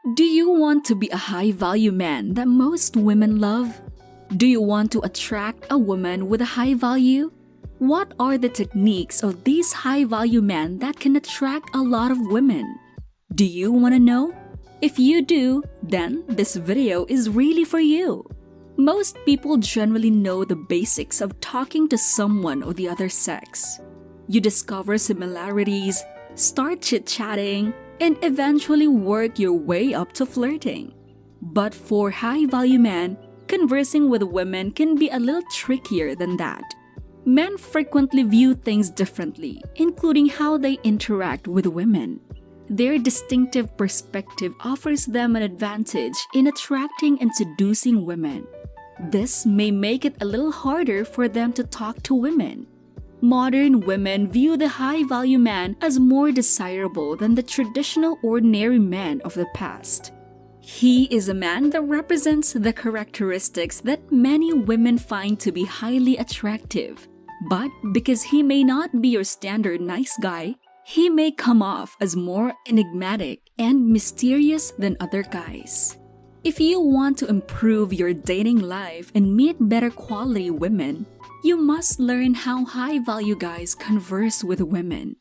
Do you want to be a high-value man that most women love? Do you want to attract a woman with a high value? What are the techniques of these high-value men that can attract a lot of women? Do you want to know? If you do, then this video is really for you. Most people generally know the basics of talking to someone of the other sex. You discover similarities, start chit-chatting, and eventually work your way up to flirting. But for high-value men, conversing with women can be a little trickier than that. Men frequently view things differently, including how they interact with women. Their distinctive perspective offers them an advantage in attracting and seducing women. This may make it a little harder for them to talk to women. Modern women view the high-value man as more desirable than the traditional ordinary men of the past. He is a man that represents the characteristics that many women find to be highly attractive. But because he may not be your standard nice guy, he may come off as more enigmatic and mysterious than other guys. If you want to improve your dating life and meet better quality women, you must learn how high-value guys converse with women.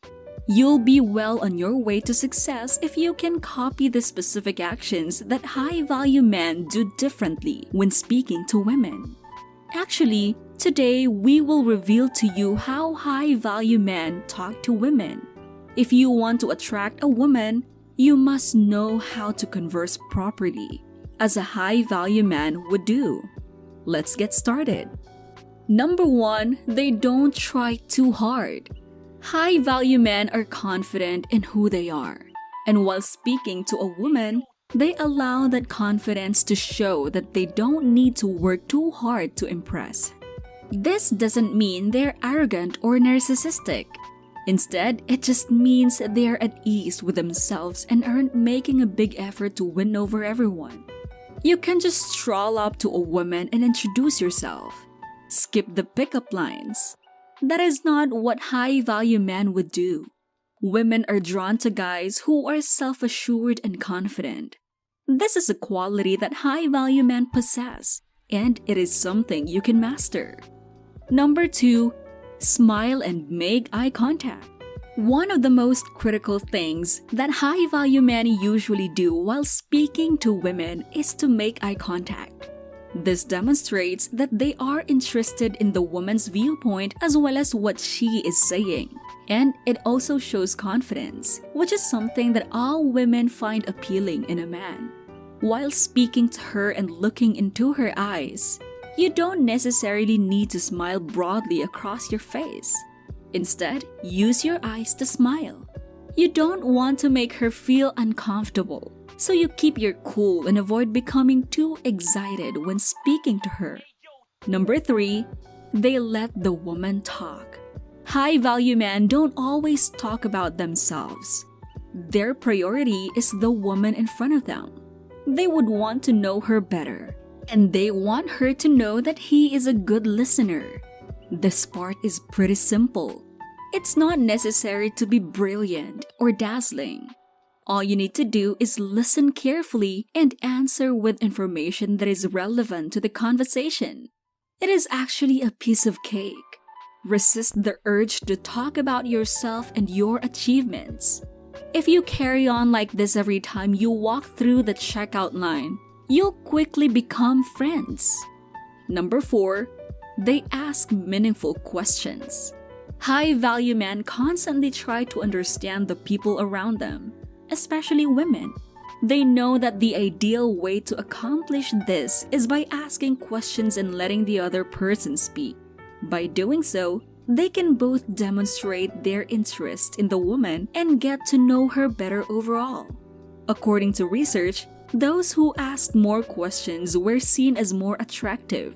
You'll be well on your way to success if you can copy the specific actions that high-value men do differently when speaking to women. Actually, today we will reveal to you how high-value men talk to women. If you want to attract a woman, you must know how to converse properly, as a high-value man would do. Let's get started. Number 1, they don't try too hard. High-value men are confident in who they are, and while speaking to a woman, they allow that confidence to show that they don't need to work too hard to impress. This doesn't mean they're arrogant or narcissistic. Instead, it just means they are at ease with themselves and aren't making a big effort to win over everyone. You can just stroll up to a woman and introduce yourself. Skip the pickup lines. That is not what high-value men would do. Women are drawn to guys who are self-assured and confident. This is a quality that high-value men possess, and it is something you can master. Number 2, smile and make eye contact. One of the most critical things that high-value men usually do while speaking to women is to make eye contact. This demonstrates that they are interested in the woman's viewpoint as well as what she is saying. And it also shows confidence, which is something that all women find appealing in a man. While speaking to her and looking into her eyes, you don't necessarily need to smile broadly across your face. Instead, use your eyes to smile. You don't want to make her feel uncomfortable, so you keep your cool and avoid becoming too excited when speaking to her. Number 3, they let the woman talk. High-value men don't always talk about themselves. Their priority is the woman in front of them. They would want to know her better, and they want her to know that he is a good listener. This part is pretty simple. It's not necessary to be brilliant or dazzling. All you need to do is listen carefully and answer with information that is relevant to the conversation. It is actually a piece of cake. Resist the urge to talk about yourself and your achievements. If you carry on like this every time you walk through the checkout line, you'll quickly become friends. Number 4, they ask meaningful questions. High-value men constantly try to understand the people around them, especially women. They know that the ideal way to accomplish this is by asking questions and letting the other person speak. By doing so, they can both demonstrate their interest in the woman and get to know her better overall. According to research, those who asked more questions were seen as more attractive.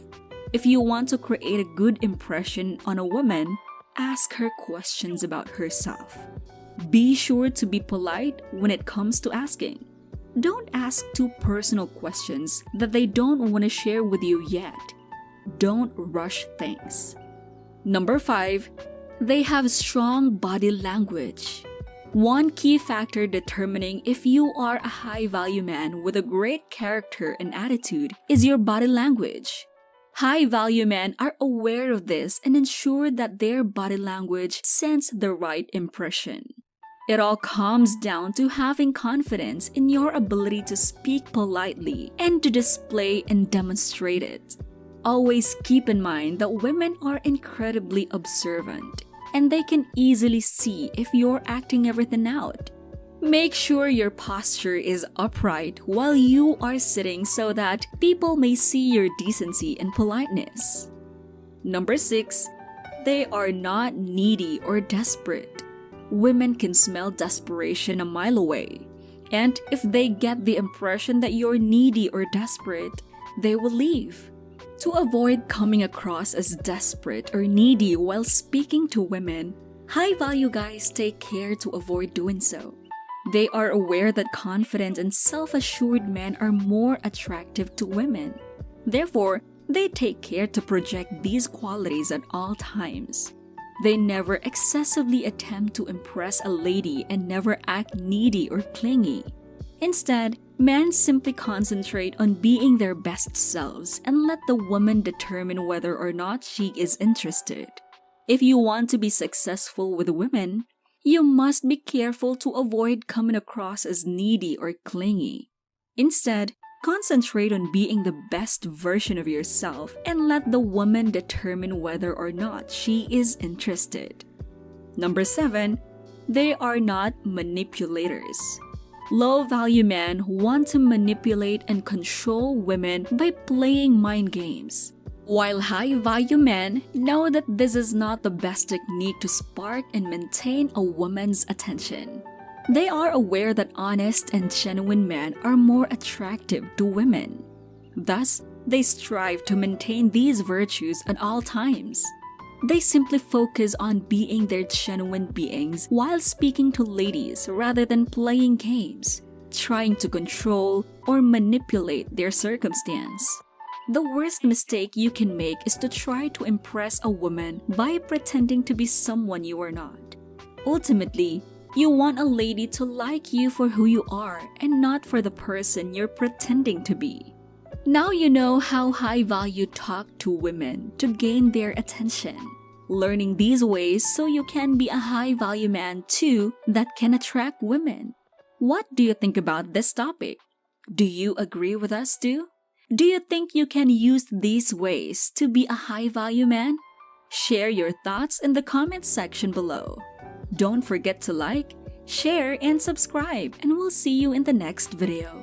If you want to create a good impression on a woman, ask her questions about herself. Be sure to be polite when it comes to asking. Don't ask too personal questions that they don't want to share with you yet. Don't rush things. Number 5, they have strong body language. One key factor determining if you are a high-value man with a great character and attitude is your body language. High-value men are aware of this and ensure that their body language sends the right impression. It all comes down to having confidence in your ability to speak politely and to display and demonstrate it. Always keep in mind that women are incredibly observant, and they can easily see if you're acting everything out. Make sure your posture is upright while you are sitting so that people may see your decency and politeness. Number 6. They are not needy or desperate. Women can smell desperation a mile away, and if they get the impression that you're needy or desperate, they will leave. To avoid coming across as desperate or needy while speaking to women, high-value guys take care to avoid doing so. They are aware that confident and self-assured men are more attractive to women. Therefore, they take care to project these qualities at all times. They never excessively attempt to impress a lady and never act needy or clingy. Instead, men simply concentrate on being their best selves and let the woman determine whether or not she is interested. If you want to be successful with women, you must be careful to avoid coming across as needy or clingy. Instead, concentrate on being the best version of yourself and let the woman determine whether or not she is interested. Number 7. They are not manipulators. Low-value men want to manipulate and control women by playing mind games, while high-value men know that this is not the best technique to spark and maintain a woman's attention. They are aware that honest and genuine men are more attractive to women. Thus, they strive to maintain these virtues at all times. They simply focus on being their genuine beings while speaking to ladies rather than playing games, trying to control or manipulate their circumstance. The worst mistake you can make is to try to impress a woman by pretending to be someone you are not. Ultimately, you want a lady to like you for who you are and not for the person you're pretending to be. Now you know how high-value talk to women to gain their attention. Learning these ways so you can be a high-value man too that can attract women. What do you think about this topic? Do you agree with us too? Do you think you can use these ways to be a high-value man? Share your thoughts in the comment section below. Don't forget to like, share, and subscribe, and we'll see you in the next video.